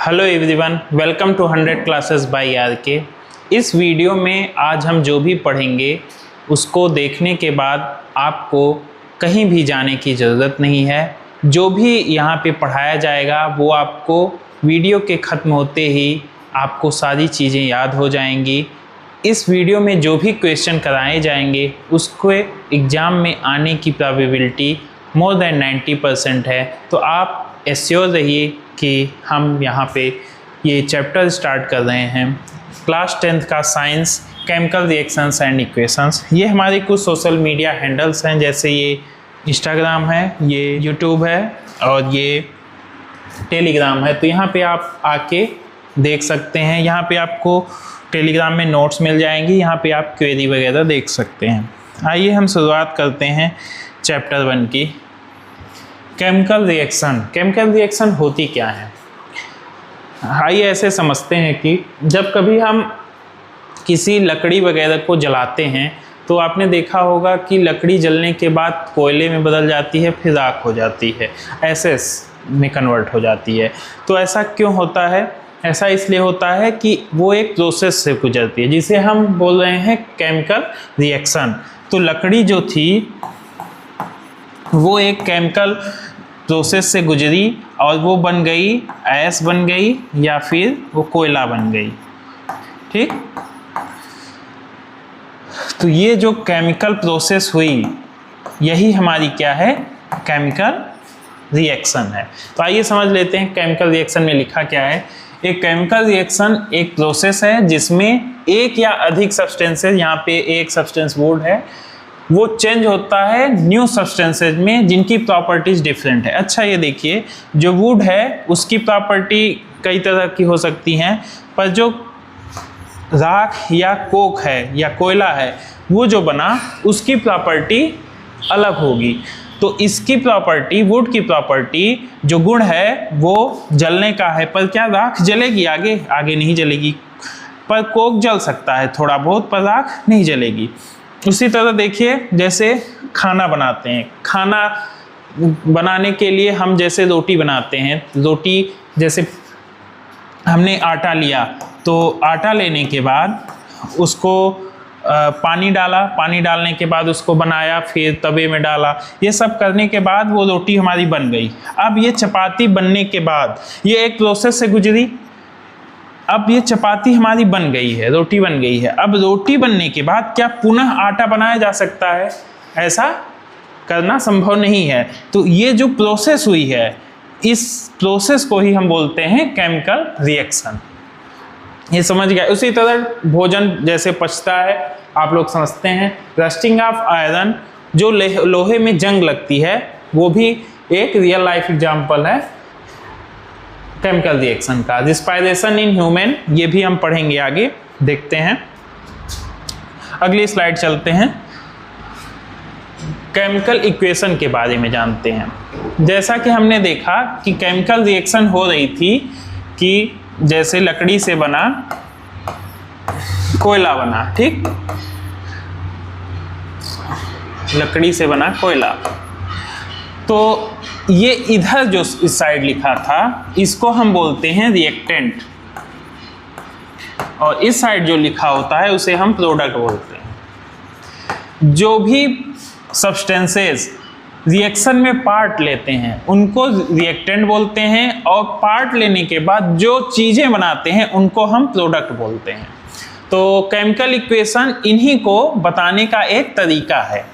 Hello everyone, welcome to 100 classes by RK. इस video में आज हम जो भी पढ़ेंगे उसको देखने के बाद आपको कहीं भी जाने की ज़रूरत नहीं है। जो भी यहाँ पे पढ़ाया जाएगा वो आपको वीडियो के ख़त्म होते ही आपको सारी चीज़ें याद हो जाएंगी। इस वीडियो में जो भी क्वेश्चन कराए जाएंगे उसको एग्ज़ाम में आने की प्रोबेबिलिटी मोर देन 90% है। तो आप एश्योर रहिए कि हम यहाँ पे ये चैप्टर स्टार्ट कर रहे हैं। क्लास 10th का science, chemical reactions and equations. ये हमारे कुछ सोशल मीडिया हैंडल्स हैं, जैसे ये इंस्टाग्राम है, ये यूट्यूब है और ये टेलीग्राम है। तो यहाँ पे आप आके देख सकते हैं। यहाँ पे आपको टेलीग्राम में नोट्स मिल जाएंगी, यहाँ पे आप क्वेरी वगैरह देख सकते हैं। आइए हम शुरुआत करते हैं चैप्टर 1 की। Chemical reaction. केमिकल रिएक्शन होती क्या है? आइए ऐसे समझते हैं कि जब कभी हम किसी लकड़ी वगैरह को जलाते हैं तो आपने देखा होगा कि लकड़ी जलने के बाद कोयले में बदल जाती है, फिर राख हो जाती है, एसेस में कन्वर्ट हो जाती है। तो ऐसा क्यों होता है? ऐसा इसलिए होता है कि वो एक प्रोसेस से गुजरती है जिसे हम बोल रहे हैं केमिकल रिएक्शन। तो लकड़ी जो थी वो एक केमिकल प्रोसेस से गुजरी और वो बन गई, ऐश बन गई या फिर वो कोयला बन गई। ठीक, तो ये जो केमिकल प्रोसेस हुई यही हमारी क्या है? केमिकल रिएक्शन है। तो आइए समझ लेते हैं केमिकल रिएक्शन में लिखा क्या है। एक केमिकल रिएक्शन एक प्रोसेस है जिसमें एक या अधिक सब्सटेंसेस, यहाँ पे एक सब्सटेंस वुड है, वो चेंज होता है न्यू सब्सटेंसेज में जिनकी प्रॉपर्टीज डिफरेंट है। अच्छा ये देखिए, जो वुड है उसकी प्रॉपर्टी कई तरह की हो सकती हैं, पर जो राख या कोक है या कोयला है वो जो बना उसकी प्रॉपर्टी अलग होगी। तो इसकी प्रॉपर्टी, वुड की प्रॉपर्टी जो गुण है वो जलने का है, पर क्या राख जलेगी? आगे नहीं जलेगी। पर कोक जल सकता है थोड़ा बहुत, पर राख नहीं जलेगी। उसी तरह देखिए, जैसे खाना बनाते हैं, खाना बनाने के लिए हम जैसे रोटी बनाते हैं, रोटी जैसे हमने आटा लिया तो आटा लेने के बाद उसको पानी डाला, पानी डालने के बाद उसको बनाया, फिर तवे में डाला, ये सब करने के बाद वो रोटी हमारी बन गई। अब ये चपाती बनने के बाद ये एक प्रोसेस से गुजरी, अब ये चपाती हमारी बन गई है, रोटी बन गई है। अब रोटी बनने के बाद क्या पुनः आटा बनाया जा सकता है? ऐसा करना संभव नहीं है। तो ये जो प्रोसेस हुई है, इस प्रोसेस को ही हम बोलते हैं केमिकल रिएक्शन। ये समझ गया। उसी तरह भोजन जैसे पचता है, आप लोग समझते हैं। रस्टिंग ऑफ आयरन, जो लोहे में जंग लगती है, वो भी एक रियल लाइफ एग्जाम्पल है केमिकल रिएक्शन का। रिस्पायरेशन इन ह्यूमन, ये भी हम पढ़ेंगे आगे, देखते हैं। अगली स्लाइड चलते हैं। केमिकल इक्वेशन के बारे में जानते हैं। जैसा कि हमने देखा कि केमिकल रिएक्शन हो रही थी कि जैसे लकड़ी से बना कोयला बना, ठीक, लकड़ी से बना कोयला। तो ये इधर जो इस साइड लिखा था इसको हम बोलते हैं रिएक्टेंट, और इस साइड जो लिखा होता है उसे हम प्रोडक्ट बोलते हैं। जो भी सब्सटेंसेस रिएक्शन में पार्ट लेते हैं उनको रिएक्टेंट बोलते हैं, और पार्ट लेने के बाद जो चीज़ें बनाते हैं उनको हम प्रोडक्ट बोलते हैं। तो केमिकल इक्वेशन इन्हीं को बताने का एक तरीका है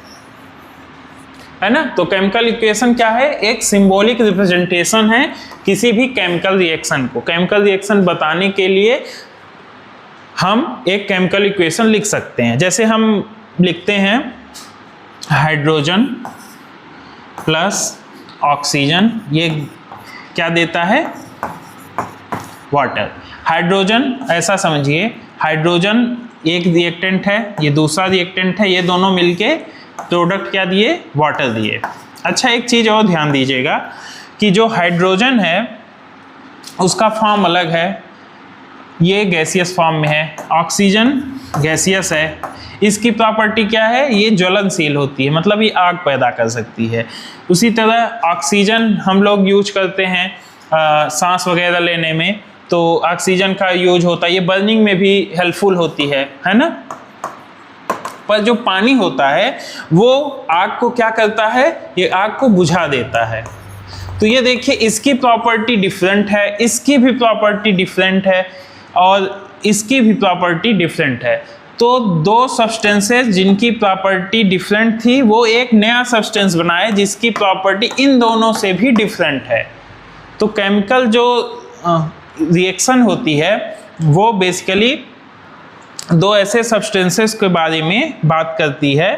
ना। तो केमिकल इक्वेशन क्या है? एक सिंबॉलिक रिप्रेजेंटेशन है किसी भी केमिकल रिएक्शन को। केमिकल रिएक्शन बताने के लिए हम एक केमिकल इक्वेशन लिख सकते हैं। जैसे हम लिखते हैं हाइड्रोजन प्लस ऑक्सीजन, ये क्या देता है? वाटर। हाइड्रोजन ऐसा समझिए, हाइड्रोजन एक रिएक्टेंट है, ये दूसरा रिएक्टेंट है, ये दोनों मिलके प्रोडक्ट क्या दिए? वाटर दिए। अच्छा एक चीज़ और ध्यान दीजिएगा कि जो हाइड्रोजन है उसका फॉर्म अलग है, ये गैसियस फॉर्म में है। ऑक्सीजन गैसियस है, इसकी प्रॉपर्टी क्या है? ये ज्वलनशील होती है, मतलब ये आग पैदा कर सकती है। उसी तरह ऑक्सीजन हम लोग यूज करते हैं सांस वगैरह लेने में, तो ऑक्सीजन का यूज होता है, ये बर्निंग में भी हेल्पफुल होती है ना। पर जो पानी होता है वो आग को क्या करता है, ये आग को बुझा देता है। तो ये देखिए इसकी प्रॉपर्टी डिफरेंट है, इसकी भी प्रॉपर्टी डिफरेंट है और इसकी भी प्रॉपर्टी डिफरेंट है। तो दो सब्सटेंसेस जिनकी प्रॉपर्टी डिफरेंट थी वो एक नया सब्सटेंस बनाए जिसकी प्रॉपर्टी इन दोनों से भी डिफरेंट है। तो केमिकल जो रिएक्शन होती है वो बेसिकली दो ऐसे सब्सटेंसेस के बारे में बात करती है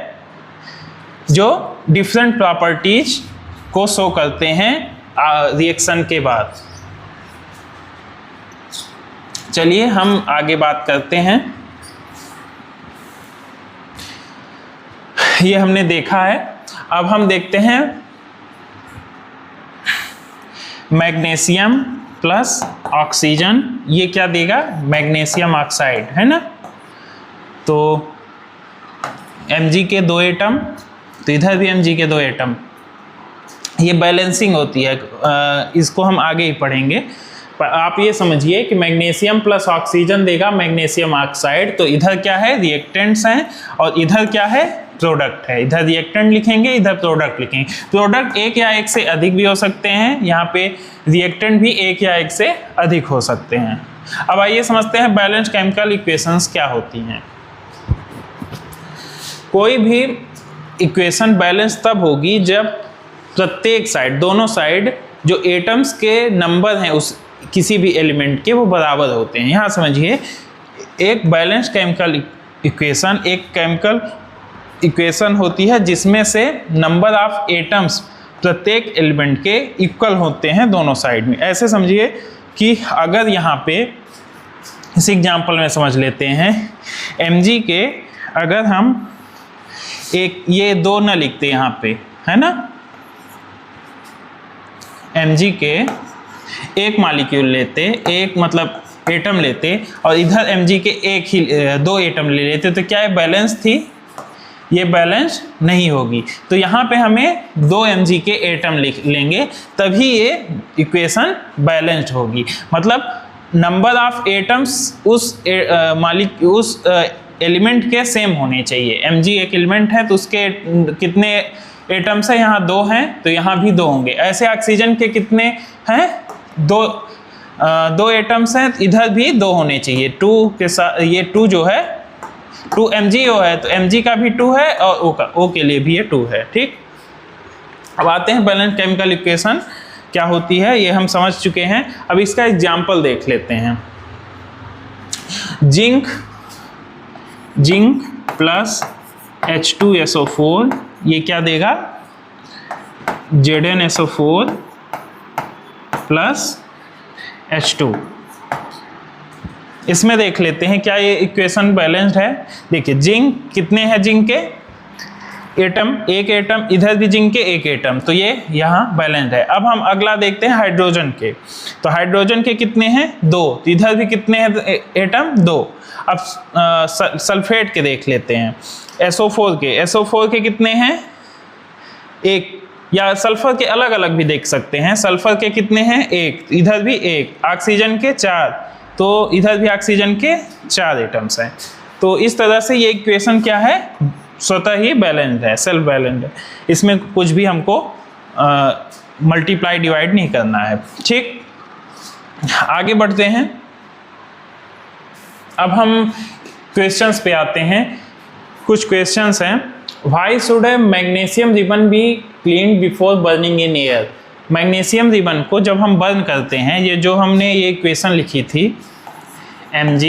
जो डिफरेंट प्रॉपर्टीज को शो करते हैं रिएक्शन के बाद। चलिए हम आगे बात करते हैं। ये हमने देखा है, अब हम देखते हैं मैग्नीशियम प्लस ऑक्सीजन, ये क्या देगा, मैग्नीशियम ऑक्साइड, है ना। तो Mg के 2 एटम, तो इधर भी Mg के 2 एटम, ये बैलेंसिंग होती है, इसको हम आगे ही पढ़ेंगे। पर आप ये समझिए कि मैग्नीशियम प्लस ऑक्सीजन देगा मैग्नीशियम ऑक्साइड, तो इधर क्या है, रिएक्टेंट्स हैं और इधर क्या है, प्रोडक्ट है। इधर रिएक्टेंट लिखेंगे, इधर प्रोडक्ट लिखेंगे। प्रोडक्ट एक या एक से अधिक भी हो सकते हैं, यहाँ पे रिएक्टेंट भी एक या एक से अधिक हो सकते हैं। अब आइए समझते हैं बैलेंस्ड केमिकल इक्वेशंस क्या होती हैं। कोई भी इक्वेशन बैलेंस तब होगी जब प्रत्येक साइड, दोनों साइड जो एटम्स के नंबर हैं उस किसी भी एलिमेंट के वो बराबर होते हैं। यहाँ समझिए एक बैलेंस्ड केमिकल इक्वेशन एक केमिकल इक्वेशन होती है जिसमें से नंबर ऑफ एटम्स प्रत्येक एलिमेंट के इक्वल होते हैं दोनों साइड में। ऐसे समझिए कि अगर यहाँ पे इस एग्जांपल में समझ लेते हैं Mg के, अगर हम एक ये 2 न लिखते यहाँ पे, है ना, Mg के एक मॉलिक्यूल लेते, एक मतलब एटम लेते और इधर Mg के एक ही 2 एटम ले लेते, तो क्या ये बैलेंस थी, ये बैलेंस नहीं होगी। तो यहाँ पे हमें 2 Mg के एटम लिख लेंगे तभी ये इक्वेशन बैलेंस्ड होगी। मतलब नंबर ऑफ एटम्स उस एलिमेंट के सेम होने चाहिए। Mg एक एलिमेंट है तो उसके कितने एटम्स हैं, यहाँ 2 हैं तो यहाँ भी 2 होंगे। ऐसे ऑक्सीजन के कितने हैं, 2 एटम्स हैं, इधर भी 2 होने चाहिए। 2 के साथ ये 2 जो है 2 MgO है तो Mg का भी 2 है और O के लिए भी ये 2 है। ठीक, अब आते हैं बैलेंस केमिकल इक्वेशन क्या होती है, ये हम समझ चुके हैं। अब इसका एग्जाम्पल देख लेते हैं। जिंक प्लस H2SO4 ये क्या देगा, ZnSO4 प्लस H2। इसमें देख लेते हैं क्या ये इक्वेशन बैलेंस्ड है। देखिए जिंक कितने हैं, जिंक के एटम, एक एटम, इधर भी जिंक के एक एटम, तो ये यहाँ बैलेंस्ड है। अब हम अगला देखते हैं हाइड्रोजन के, तो हाइड्रोजन के कितने हैं, 2, तो इधर भी कितने हैं एटम, 2। अब सल्फेट के देख लेते हैं, SO4 के कितने हैं, 1, या सल्फर के अलग अलग भी देख सकते हैं। सल्फर के कितने हैं, 1, इधर भी 1, ऑक्सीजन के 4, तो इधर भी ऑक्सीजन के 4 एटम्स हैं। तो इस तरह से ये इक्वेशन क्या है, स्वतः ही बैलेंस्ड है, सेल्फ बैलेंस्ड है। इसमें कुछ भी हमको मल्टीप्लाई डिवाइड नहीं करना है। ठीक, आगे बढ़ते हैं। अब हम क्वेश्चंस पे आते हैं। कुछ क्वेश्चंस हैं। Why should A magnesium ribbon be clean before burning in air. Magnesium ribbon को जब हम बर्न करते हैं, ये जो हमने ये इक्वेशन लिखी थी Mg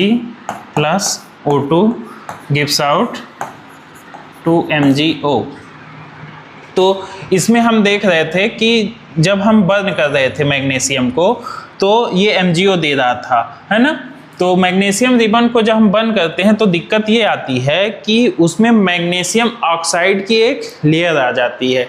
plus O2 gives out 2MgO। तो इसमें हम देख रहे थे कि जब हम बर्न कर रहे थे मैग्नीशियम को तो ये MgO दे रहा था, है ना। तो मैग्नीशियम रिबन को जब हम बर्न करते हैं तो दिक्कत ये आती है कि उसमें मैग्नीशियम ऑक्साइड की एक लेयर आ जाती है,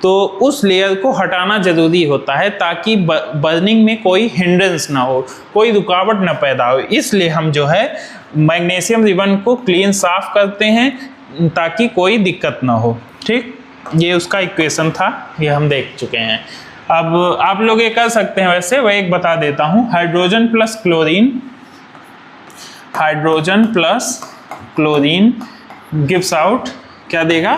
तो उस लेयर को हटाना ज़रूरी होता है ताकि बर्निंग में कोई हिंड्रेंस ना हो, कोई रुकावट ना पैदा हो। इसलिए हम जो है मैग्नीशियम रिबन को क्लीन साफ करते हैं ताकि कोई दिक्कत ना हो। ठीक, ये उसका इक्वेशन था, ये हम देख चुके हैं। अब आप लोग ये कर सकते हैं, वैसे वह एक बता देता हूँ, hydrogen plus chlorine, hydrogen plus chlorine gives out क्या देगा,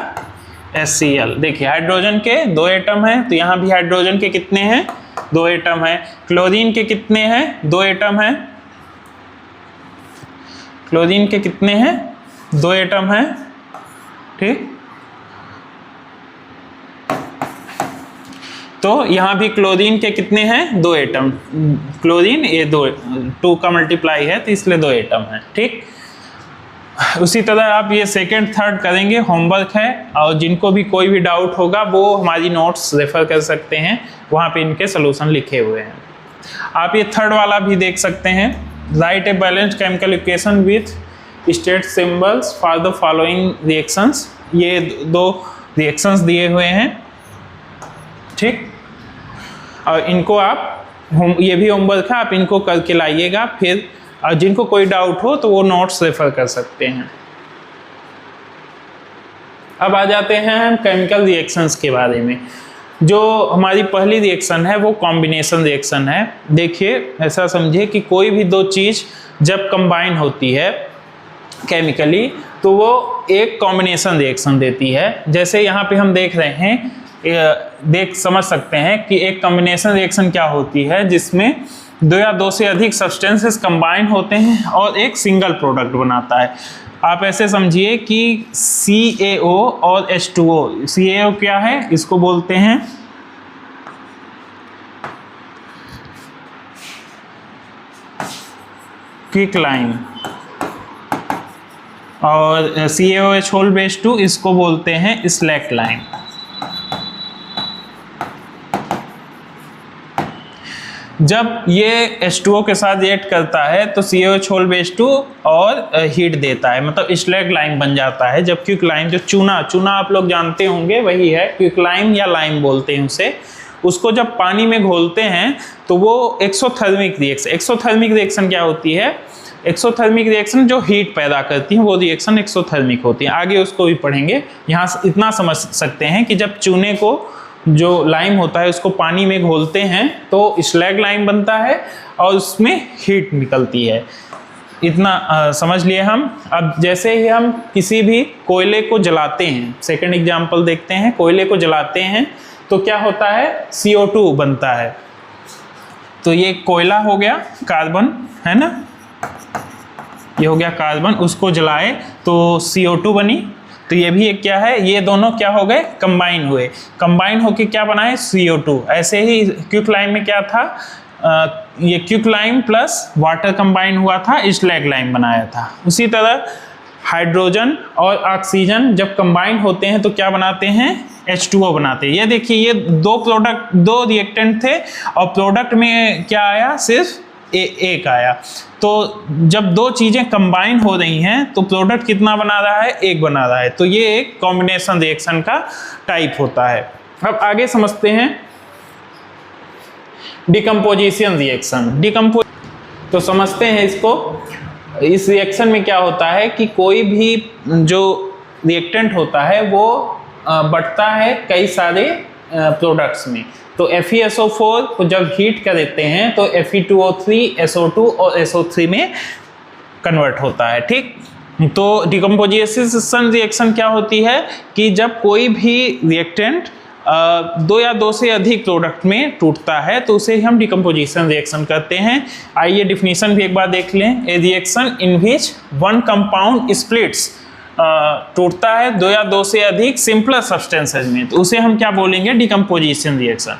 HCl। देखिए हाइड्रोजन के 2 एटम हैं, तो यहाँ भी हाइड्रोजन के कितने हैं, 2 एटम हैं। क्लोरीन के कितने हैं, 2 एटम हैं। क्लोरीन के कितने हैं, 2 एटम हैं, ठीक। तो यहाँ भी क्लोरीन के कितने हैं, 2 एटम। क्लोरीन ये 2 का मल्टीप्लाई है तो इसलिए 2 एटम है, ठीक। उसी तरह आप ये सेकंड थर्ड करेंगे, होमवर्क है, और जिनको भी कोई भी डाउट होगा वो हमारी नोट्स रेफर कर सकते हैं, वहाँ पे इनके सोल्यूशन लिखे हुए हैं। आप ये थर्ड वाला भी देख सकते हैं, right a balanced chemical equation with state symbols for the following reactions. ये 2 रिएक्शंस दिए हुए हैं, ठीक। और इनको आप ये भी होमवर्क है, आप इनको करके लाइएगा। फिर और जिनको कोई डाउट हो तो वो नोट्स रेफर कर सकते हैं। अब आ जाते हैं हम केमिकल रिएक्शंस के बारे में। जो हमारी पहली रिएक्शन है वो कॉम्बिनेशन रिएक्शन है। देखिए ऐसा समझिए कि कोई भी 2 चीज़ जब कंबाइन होती है केमिकली तो वो एक कॉम्बिनेशन रिएक्शन देती है। जैसे यहाँ पे हम देख रहे हैं, समझ सकते हैं कि एक कॉम्बिनेशन रिएक्शन क्या होती है, जिसमें 2 या 2 से अधिक सब्सटेंसेस कंबाइन होते हैं और एक सिंगल प्रोडक्ट बनाता है। आप ऐसे समझिए कि CaO और H2O। CaO क्या है, इसको बोलते हैं क्विकलाइम, और CaOH होल बेस 2 इसको बोलते हैं स्लैकलाइम। जब ये H2O के साथ रिएक्ट करता है तो CaOH होल बेस 2 और हीट देता है, मतलब स्लैकलाइम बन जाता है। जब क्विकलाइम, जो चूना आप लोग जानते होंगे वही है, क्विकलाइम या लाइम बोलते हैं उसे। उसको जब पानी में घोलते हैं तो वो एक्सोथर्मिक रिएक्शन। एक्सोथर्मिक रिएक्शन क्या होती है, एक्सोथर्मिक रिएक्शन जो हीट पैदा करती है वो रिएक्शन एक्सोथर्मिक होती है। आगे उसको भी पढ़ेंगे। यहाँ इतना समझ सकते हैं कि जब चूने को, जो लाइम होता है, उसको पानी में घोलते हैं तो स्लैग लाइम बनता है और उसमें हीट निकलती है। इतना समझ लिए हम। अब जैसे ही हम किसी भी कोयले को जलाते हैं, सेकंड एग्जांपल देखते हैं, कोयले को जलाते हैं तो क्या होता है, CO2 बनता है। तो ये कोयला हो गया, कार्बन है ना, ये हो गया कार्बन, उसको जलाए तो CO2 बनी। तो ये भी एक क्या है, ये दोनों क्या हो गए, कंबाइन हुए। कंबाइन होके क्या बनाए, CO2। ऐसे ही क्विकलाइम में क्या था, ये क्विकलाइम प्लस वाटर कंबाइन हुआ था, स्लैगलाइम बनाया था। उसी तरह हाइड्रोजन और ऑक्सीजन जब कंबाइन होते हैं तो क्या बनाते हैं, H2O बनाते हैं। ये देखिए ये 2 रिएक्टेंट थे और प्रोडक्ट में क्या आया, सिर्फ एक आया। तो जब 2 चीजें कंबाइन हो रही हैं तो प्रोडक्ट कितना बना रहा है, 1 बना रहा है। तो ये एक कॉम्बिनेशन रिएक्शन का टाइप होता है। अब आगे समझते हैं डिकम्पोजिशन रिएक्शन। तो समझते हैं इसको। इस रिएक्शन में क्या होता है कि कोई भी जो रिएक्टेंट होता है वो बढ़ता है कई सारे प्रोडक्ट्स में। तो FeSO4 को जब हीट कर देते हैं तो Fe2O3, SO2 और SO3 में कन्वर्ट होता है, ठीक। तो डिकम्पोजिशन रिएक्शन क्या होती है कि जब कोई भी रिएक्टेंट 2 या 2 से अधिक प्रोडक्ट में टूटता है तो उसे हम डिकम्पोजिशन रिएक्शन कहते हैं। आइए डिफिनीशन भी एक बार देख लें। ए reaction in which one compound splits, टूटता है 2 या 2 से अधिक सिंपलर सब्सटेंसेज में, तो उसे हम क्या बोलेंगे, डिकम्पोजिशन रिएक्शन।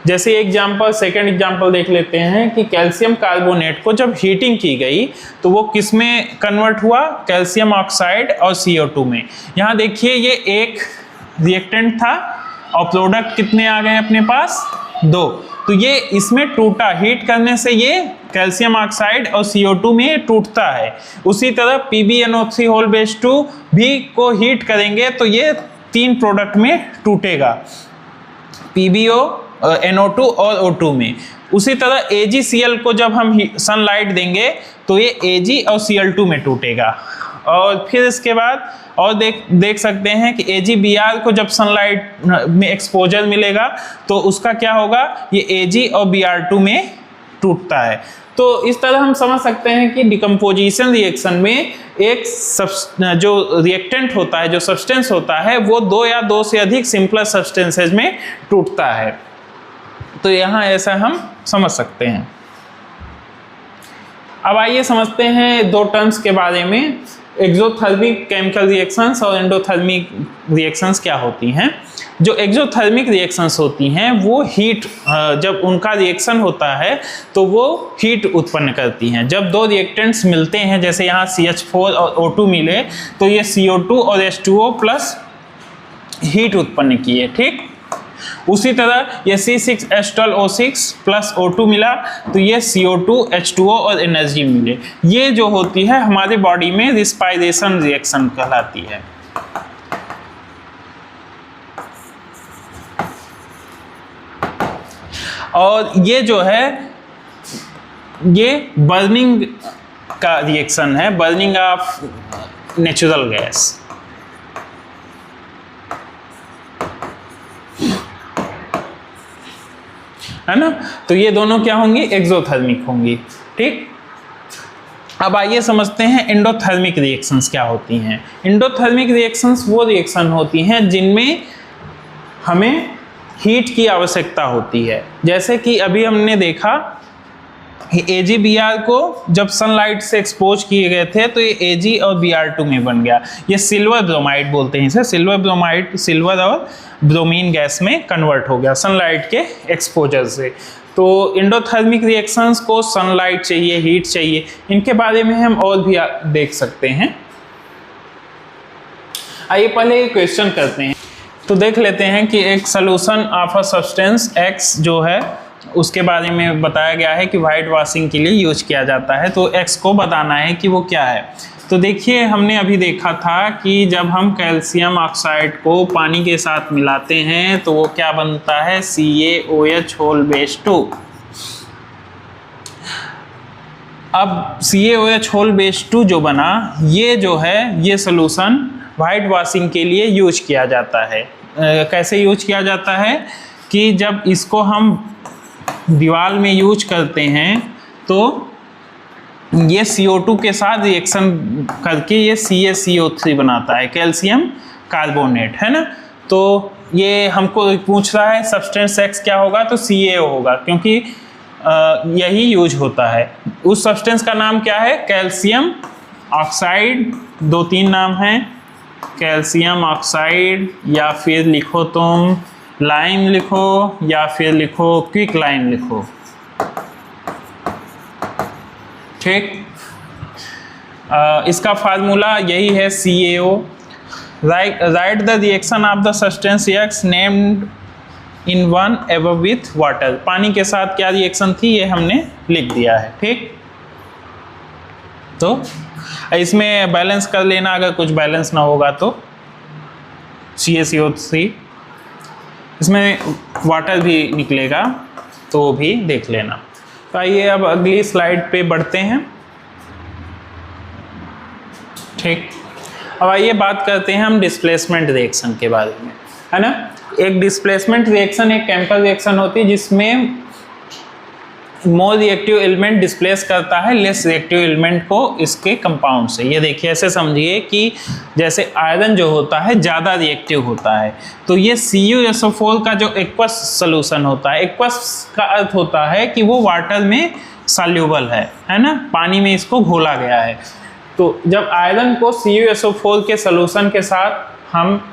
जैसे एग्जांपल, सेकंड एग्जांपल देख लेते हैं कि कैल्शियम कार्बोनेट को जब हीटिंग की गई तो वो किस में कन्वर्ट हुआ, कैल्शियम ऑक्साइड और CO2 में। यहाँ देखिए ये एक रिएक्टेंट था और प्रोडक्ट कितने आ गए अपने पास, 2। तो ये इसमें टूटा, हीट करने से ये कैल्शियम ऑक्साइड और CO2 में टूटता है। उसी तरह PbNO3 होल बेस 2 भी को हीट करेंगे तो ये 3 प्रोडक्ट में टूटेगा, PbO, NO2 और O2 में। उसी तरह AgCl को जब हम सनलाइट देंगे तो ये Ag और Cl2 में टूटेगा। और फिर इसके बाद और देख सकते हैं कि AgBr को जब सनलाइट में एक्सपोजर मिलेगा तो उसका क्या होगा, ये Ag और Br2 में टूटता है। तो इस तरह हम समझ सकते हैं कि डिकम्पोजिशन रिएक्शन में एक जो रिएक्टेंट होता है, जो सब्सटेंस होता है, वो 2 या 2 से अधिक सिंपलर सब्सटेंसेज में टूटता है। तो यहाँ ऐसा हम समझ सकते हैं। अब आइए समझते हैं 2 टर्म्स के बारे में, एक्सोथर्मिक केमिकल रिएक्शंस और एंडोथर्मिक रिएक्शंस क्या होती हैं। जो एक्सोथर्मिक रिएक्शंस होती हैं वो हीट, जब उनका रिएक्शन होता है तो वो हीट उत्पन्न करती हैं। जब 2 रिएक्टेंट्स मिलते हैं, जैसे यहाँ CH4 और O2 मिले, तो ये CO2 और H2O प्लस हीट उत्पन्न किए, ठीक। उसी तरह ये C6H12O6 प्लस O2 मिला तो ये CO2 H2O और एनर्जी मिले। ये जो होती है हमारे बॉडी में रिस्पायरेशन रिएक्शन कहलाती है। और ये जो है ये बर्निंग का रिएक्शन है, बर्निंग ऑफ नेचुरल गैस। है ना, तो ये दोनों क्या होंगी, एक्सोथर्मिक होंगी, ठीक। अब आइए समझते हैं एंडोथर्मिक रिएक्शंस क्या होती हैं। एंडोथर्मिक रिएक्शंस वो रिएक्शन होती हैं जिनमें हमें हीट की आवश्यकता होती है। जैसे कि अभी हमने देखा AgBr को जब सनलाइट से एक्सपोज किए गए थे तो ये Ag और Br2 में बन गया। ये सिल्वर ब्रोमाइड बोलते हैं इसे, सिल्वर ब्रोमाइड सिल्वर और ब्रोमीन गैस में कन्वर्ट हो गया सनलाइट के एक्सपोजर से। तो एंडोथर्मिक रिएक्शंस को सनलाइट चाहिए, हीट चाहिए, इनके बारे में हम और भी देख सकते हैं। आइए पहले क्वेश्चन करते हैं। तो देख लेते हैं कि एक solution of a substance X जो है उसके बारे में बताया गया है कि वाइट वॉशिंग के लिए यूज किया जाता है। तो X को बताना है कि वो क्या है। तो देखिए हमने अभी देखा था कि जब हम कैल्शियम ऑक्साइड को पानी के साथ मिलाते हैं तो वो क्या बनता है, CaOH2। अब CaOH2 जो बना, ये जो है ये सोल्यूशन वाइट वॉशिंग के लिए यूज किया जाता है। कैसे यूज किया जाता है कि जब इसको हम दीवार में यूज करते हैं तो ये CO2 के साथ रिएक्शन करके ये CaCO3 बनाता है, कैल्शियम कार्बोनेट, है ना। तो ये हमको पूछ रहा है सब्सटेंस X क्या होगा, तो CaO होगा, क्योंकि यही यूज होता है। उस सब्सटेंस का नाम क्या है, कैल्शियम ऑक्साइड। 2-3 नाम हैं, कैल्शियम ऑक्साइड, या फिर लिखो तुम लाइम लिखो, या फिर लिखो क्विक लाइम लिखो, ठीक। इसका फार्मूला यही है CaO। Right the reaction of the substance X named in one above with water. पानी के साथ क्या रिएक्शन थी ये हमने लिख दिया है, ठीक। तो इसमें बैलेंस कर लेना, अगर कुछ बैलेंस ना होगा तो CaCO3, इसमें वाटर भी निकलेगा तो भी देख लेना। तो आइए अब अगली स्लाइड पे बढ़ते हैं, ठीक। अब आइए बात करते हैं हम डिस्प्लेसमेंट रिएक्शन के बारे में, है ना। एक डिस्प्लेसमेंट रिएक्शन एक केमिकल रिएक्शन होती है जिसमें मोर रिएक्टिव एलिमेंट डिस्प्लेस करता है लेस रिएक्टिव एलिमेंट को इसके कंपाउंड से। ये देखिए ऐसे समझिए कि जैसे आयरन जो होता है ज़्यादा रिएक्टिव होता है, तो ये CuSO4 का जो एक्वस सोल्यूशन होता है, एक्वस का अर्थ होता है कि वो वाटर में सॉल्यूबल है ना, पानी में इसको घोला गया है। तो जब आयरन को CuSO4 के सोल्यूशन के साथ हम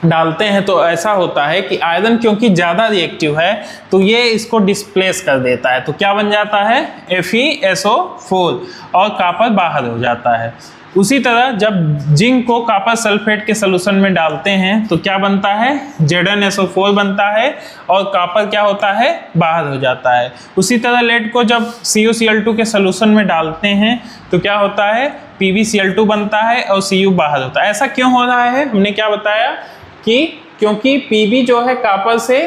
डालते हैं तो ऐसा होता है कि आयरन क्योंकि ज़्यादा रिएक्टिव है तो ये इसको डिस्प्लेस कर देता है। तो क्या बन जाता है, FeSO4, और कॉपर बाहर हो जाता है। उसी तरह जब जिंक को कॉपर सल्फेट के सोल्यूशन में डालते हैं तो क्या बनता है, ZnSO4 बनता है और कॉपर क्या होता है, बाहर हो जाता है। उसी तरह लेड को जब CuCl2 के सोल्यूशन में डालते हैं तो क्या होता है, PbCl2 बनता है और Cu बाहर होता है। ऐसा क्यों हो रहा है, हमने क्या बताया कि क्योंकि Pb जो है कॉपर से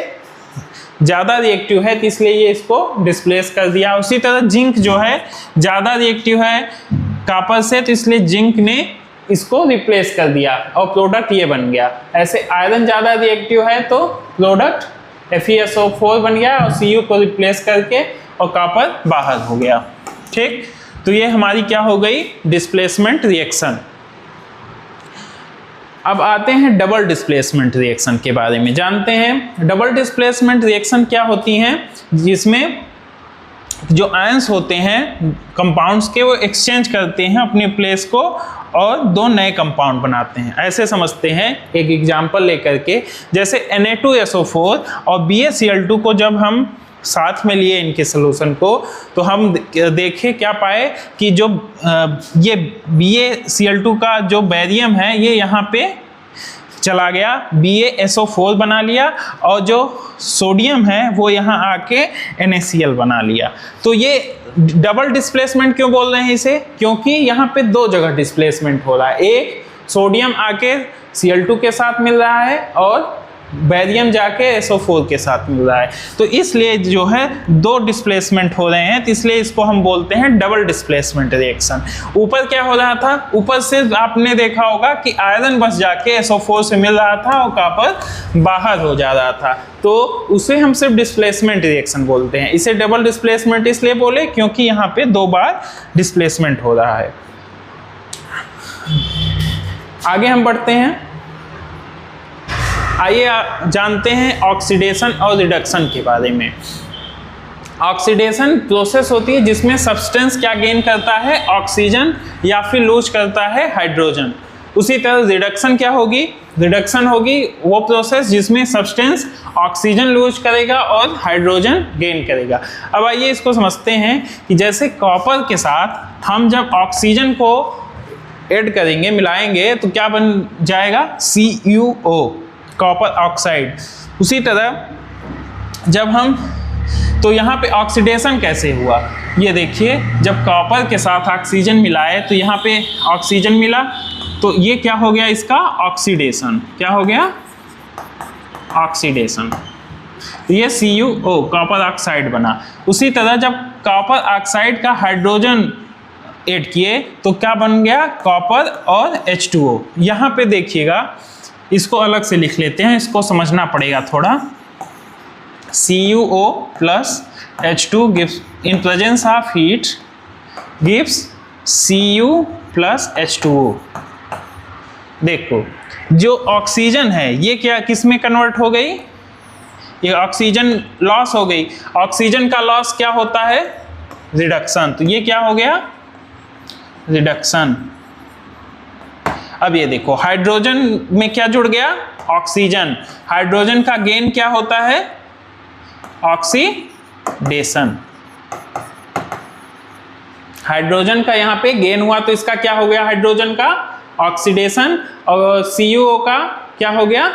ज़्यादा रिएक्टिव है, तो इसलिए ये इसको डिस्प्लेस कर दिया। उसी तरह जिंक जो है ज़्यादा रिएक्टिव है कॉपर से, तो इसलिए जिंक ने इसको रिप्लेस कर दिया और प्रोडक्ट ये बन गया। ऐसे आयरन ज़्यादा रिएक्टिव है तो प्रोडक्ट FeSO4 बन गया और Cu को रिप्लेस करके और कॉपर बाहर हो गया। ठीक, तो ये हमारी क्या हो गई, डिस्प्लेसमेंट रिएक्शन। अब आते हैं डबल डिस्प्लेसमेंट रिएक्शन के बारे में जानते हैं। डबल डिस्प्लेसमेंट रिएक्शन क्या होती हैं, जिसमें जो आयंस होते हैं कंपाउंड्स के वो एक्सचेंज करते हैं अपने प्लेस को और दो नए कंपाउंड बनाते हैं। ऐसे समझते हैं एक एग्जांपल लेकर के, जैसे Na2SO4 और BaCl2 को जब हम साथ में लिए इनके सोल्यूशन को, तो हम देखें क्या पाए कि जो ये BaCl2 का जो बैरियम है ये यहाँ पे चला गया, BaSO4 बना लिया और जो सोडियम है वो यहाँ आके NaCl बना लिया। तो ये डबल डिस्प्लेसमेंट क्यों बोल रहे हैं इसे, क्योंकि यहाँ पे दो जगह डिस्प्लेसमेंट हो रहा है। एक सोडियम आके Cl2 के साथ मिल रहा है और बैरियम जाके SO4 के साथ मिल रहा है। तो इसलिए जो है दो डिस्प्लेसमेंट हो रहे हैं, तो इसलिए इसको हम बोलते हैं डबल डिस्प्लेसमेंट रिएक्शन। ऊपर क्या हो रहा था, ऊपर से आपने देखा होगा कि आयरन बस जाके SO4 से मिल रहा था और कॉपर बाहर हो जा रहा था, तो उसे हम सिर्फ डिस्प्लेसमेंट रिएक्शन बोलते हैं। इसे डबल डिस्प्लेसमेंट इसलिए बोले क्योंकि यहाँ पे दो बार डिस्प्लेसमेंट हो रहा है। आगे हम बढ़ते हैं, आइए जानते हैं ऑक्सीडेशन और रिडक्शन के बारे में। ऑक्सीडेशन प्रोसेस होती है जिसमें सब्सटेंस क्या गेन करता है, ऑक्सीजन, या फिर लूज करता है हाइड्रोजन। उसी तरह रिडक्शन क्या होगी, रिडक्शन होगी वो प्रोसेस जिसमें सब्सटेंस ऑक्सीजन लूज करेगा और हाइड्रोजन गेन करेगा। अब आइए इसको समझते हैं कि जैसे कॉपर के साथ हम जब ऑक्सीजन को ऐड करेंगे, मिलाएंगे, तो क्या बन जाएगा, CuO, कॉपर ऑक्साइड। उसी तरह जब हम, तो यहाँ पे ऑक्सीडेशन कैसे हुआ, ये देखिए, जब कॉपर के साथ ऑक्सीजन मिलाए तो यहाँ पे ऑक्सीजन मिला, तो ये क्या हो गया, इसका ऑक्सीडेशन। क्या हो गया, ऑक्सीडेशन। ये CuO, कॉपर ऑक्साइड बना। उसी तरह जब कॉपर ऑक्साइड का हाइड्रोजन ऐड किए तो क्या बन गया, कॉपर और H2O। यहाँ पे देखिएगा, इसको अलग से लिख लेते हैं, इसको समझना पड़ेगा थोड़ा। CuO plus H2 gives in presence of heat gives Cu plus H2O। देखो जो ऑक्सीजन है ये क्या किस में कन्वर्ट हो गई, ये ऑक्सीजन लॉस हो गई। ऑक्सीजन का लॉस क्या होता है, रिडक्शन। तो ये क्या हो गया, रिडक्शन। अब ये देखो हाइड्रोजन में क्या जुड़ गया, ऑक्सीजन। हाइड्रोजन का गेन क्या होता है, ऑक्सीडेशन। हाइड्रोजन का यहाँ पे गेन हुआ तो इसका क्या हो गया, हाइड्रोजन का ऑक्सीडेशन, और CuO का क्या हो गया,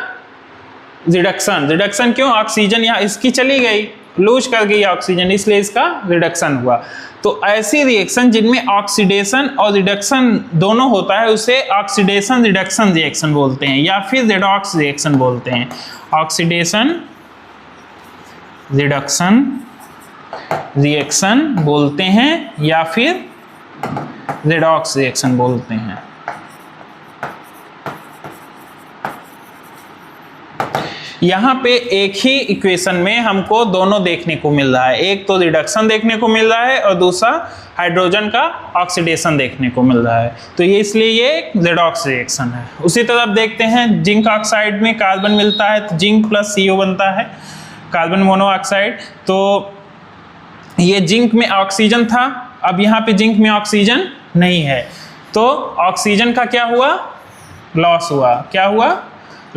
रिडक्शन। रिडक्शन क्यों, ऑक्सीजन यहाँ इसकी चली गई, लूज कर गई ऑक्सीजन, इसलिए इसका रिडक्शन हुआ। तो ऐसी रिएक्शन जिनमें ऑक्सीडेशन और रिडक्शन दोनों होता है उसे ऑक्सीडेशन रिडक्शन रिएक्शन बोलते हैं, या फिर रेडॉक्स रिएक्शन बोलते हैं। ऑक्सीडेशन रिडक्शन रिएक्शन बोलते हैं या फिर रेडॉक्स रिएक्शन बोलते हैं। यहाँ पे एक ही इक्वेशन में हमको दोनों देखने को मिल रहा है, एक तो रिडक्शन देखने को मिल रहा है और दूसरा हाइड्रोजन का ऑक्सीडेशन देखने को मिल रहा है, तो ये इसलिए ये रेडॉक्स रिएक्शन है। उसी तरह आप देखते हैं जिंक ऑक्साइड में कार्बन मिलता है तो जिंक प्लस CO बनता है, कार्बन मोनोऑक्साइड। तो ये जिंक में ऑक्सीजन था, अब यहाँ पे जिंक में ऑक्सीजन नहीं है, तो ऑक्सीजन का क्या हुआ, लॉस हुआ। क्या हुआ,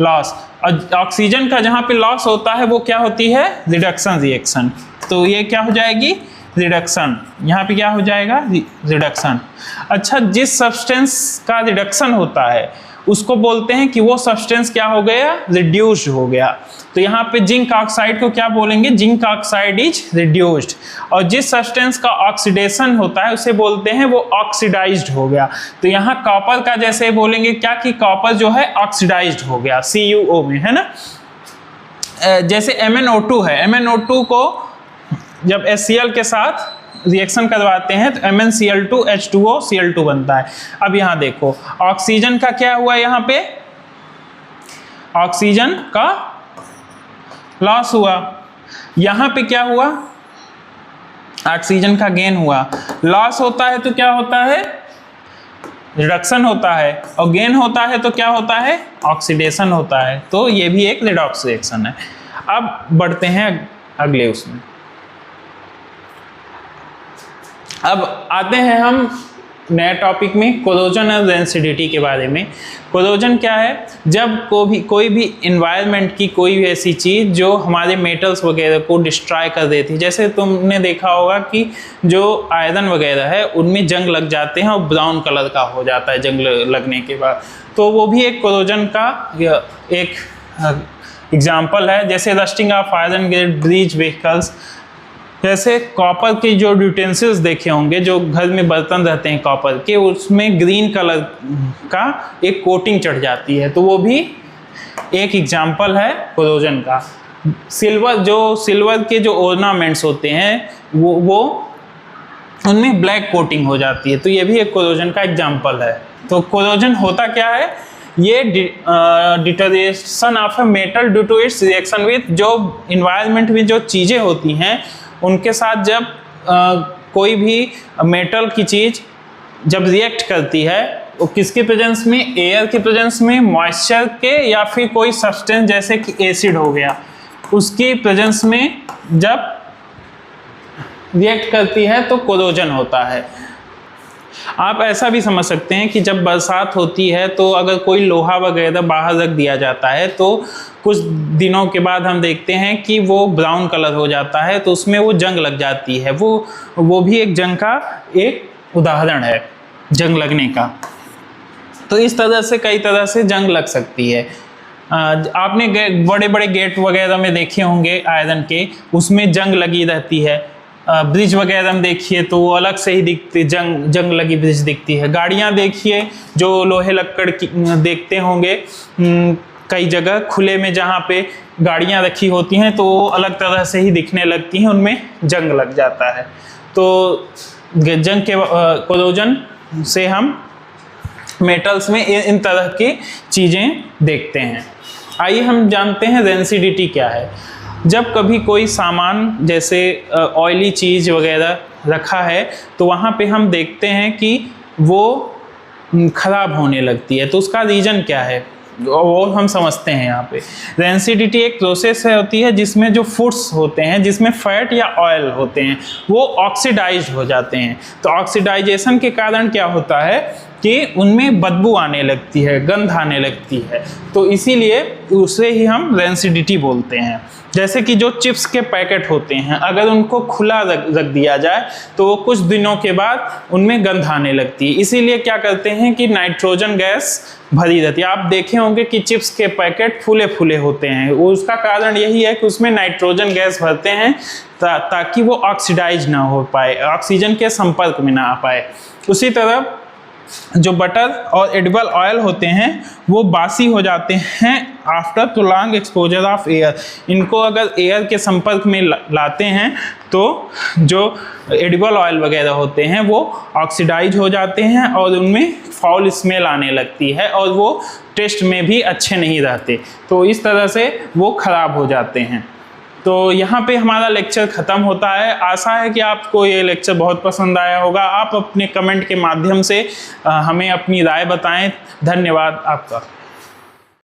लॉस। और ऑक्सीजन का जहाँ पे लॉस होता है वो क्या होती है, रिडक्शन रिएक्शन। तो ये क्या हो जाएगी, रिडक्शन। यहाँ पे क्या हो जाएगा, रिडक्शन। अच्छा, जिस सब्सटेंस का रिडक्शन होता है उसको बोलते हैं कि वो सब्सटेंस क्या हो गया, रिड्यूस्ड हो गया। तो यहाँ पे जिंक ऑक्साइड को क्या बोलेंगे, जिंक ऑक्साइड इज रिड्यूस्ड। और जिस सब्सटेंस का ऑक्सीडेशन होता है उसे बोलते हैं वो ऑक्सीडाइज्ड हो गया। तो यहाँ कॉपर का जैसे बोलेंगे क्या कि कॉपर जो है ऑक्सीडाइज्ड हो गया CuO में, है ना। जैसे MnO2 है, MnO2 को जब HCl के साथ रिएक्शन करवाते हैं तो MnCl2 H2O Cl2 बनता है। अब यहाँ देखो ऑक्सीजन का क्या हुआ, यहाँ पे ऑक्सीजन का लॉस हुआ, यहाँ पे क्या हुआ, ऑक्सीजन का गेन हुआ। लॉस होता है तो क्या होता है, रिडक्शन होता है, और गेन होता है तो क्या होता है, ऑक्सीडेशन होता है। तो ये भी एक रिडॉक्स रिएक्शन है। अब बढ़ते हैं अगले उसमें। अब आते हैं हम नए टॉपिक में, कोरोजन और रेंसिडिटी के बारे में। कोरोजन क्या है, जब कोई भी इन्वायरमेंट की कोई भी ऐसी चीज़ जो हमारे मेटल्स वगैरह को डिस्ट्रॉय कर देती है। जैसे तुमने देखा होगा कि जो आयरन वगैरह है उनमें जंग लग जाते हैं और ब्राउन कलर का हो जाता है जंग लगने के बाद, तो वो भी एक कोरोजन का एक एग्जाम्पल है। जैसे rusting of iron grade bridge vehicles, जैसे कॉपर के जो यूटेंसिल्स देखे होंगे, जो घर में बर्तन रहते हैं कॉपर के, उसमें ग्रीन कलर का एक कोटिंग चढ़ जाती है, तो वो भी एक एग्जाम्पल है कोरोजन का। सिल्वर के जो ऑर्नामेंट्स होते हैं वो उनमें ब्लैक कोटिंग हो जाती है, तो ये भी एक कोरोजन का एग्जाम्पल है। तो कोरोजन होता क्या है, ये deterioration of a metal due to its reaction with, जो इन्वायरमेंट में जो चीज़ें होती हैं उनके साथ जब कोई भी मेटल की चीज़ जब रिएक्ट करती है, वो किसके प्रेजेंस में, एयर के प्रेजेंस में, मॉइस्चर के, या फिर कोई सब्सटेंस जैसे कि एसिड हो गया उसके प्रेजेंस में जब रिएक्ट करती है तो कोरोजन होता है। आप ऐसा भी समझ सकते हैं कि जब बरसात होती है तो अगर कोई लोहा वगैरह बाहर रख दिया जाता है तो कुछ दिनों के बाद हम देखते हैं कि वो ब्राउन कलर हो जाता है, तो उसमें वो जंग लग जाती है। वो भी एक जंग का एक उदाहरण है, जंग लगने का। तो इस तरह से कई तरह से जंग लग सकती है। आपने बड़े बड़े गेट वगैरह में देखे होंगे आयरन के, उसमें जंग लगी रहती है। ब्रिज वगैरह में देखिए तो वो अलग से ही दिखती, जंग लगी ब्रिज दिखती है। गाड़ियाँ देखिए जो लोहे लक्कड़ की देखते होंगे कई जगह खुले में जहाँ पे गाड़ियाँ रखी होती हैं तो वो अलग तरह से ही दिखने लगती हैं, उनमें जंग लग जाता है। तो जंग के कोरोजन से हम मेटल्स में इन तरह की चीज़ें देखते हैं। आइए हम जानते हैं रेंसिडिटी क्या है। जब कभी कोई सामान जैसे ऑयली चीज़ वगैरह रखा है तो वहाँ पे हम देखते हैं कि वो ख़राब होने लगती है, तो उसका रीज़न क्या है वो हम समझते हैं। यहाँ पे रेंसिडिटी एक प्रोसेस होती है जिसमें जो फूड्स होते हैं, जिसमें फैट या ऑयल होते हैं, वो ऑक्सीडाइज हो जाते हैं। तो ऑक्सीडाइजेशन के कारण क्या होता है कि उनमें बदबू आने लगती है, गंध आने लगती है, तो इसीलिए उसे ही हम रेंसिडिटी बोलते हैं। जैसे कि जो चिप्स के पैकेट होते हैं, अगर उनको खुला रख दिया जाए तो वो कुछ दिनों के बाद उनमें गंध आने लगती है। इसीलिए क्या करते हैं कि नाइट्रोजन गैस भरी रहती है। आप देखे होंगे कि चिप्स के पैकेट फूले फूले होते हैं, उसका कारण यही है कि उसमें नाइट्रोजन गैस भरते हैं ताकि वो ऑक्सीडाइज ना हो पाए, ऑक्सीजन के संपर्क में ना आ पाए। उसी तरह जो बटर और एडिबल ऑयल होते हैं वो बासी हो जाते हैं after prolong exposure of air. इनको अगर एयर के संपर्क में लाते हैं तो जो एडिबल ऑयल वगैरह होते हैं वो ऑक्सीडाइज हो जाते हैं और उनमें फाउल स्मेल आने लगती है और वो टेस्ट में भी अच्छे नहीं रहते, तो इस तरह से वो ख़राब हो जाते हैं। तो यहाँ पे हमारा लेक्चर ख़त्म होता है। आशा है कि आपको ये लेक्चर बहुत पसंद आया होगा। आप अपने कमेंट के माध्यम से हमें अपनी राय बताएं। धन्यवाद आपका।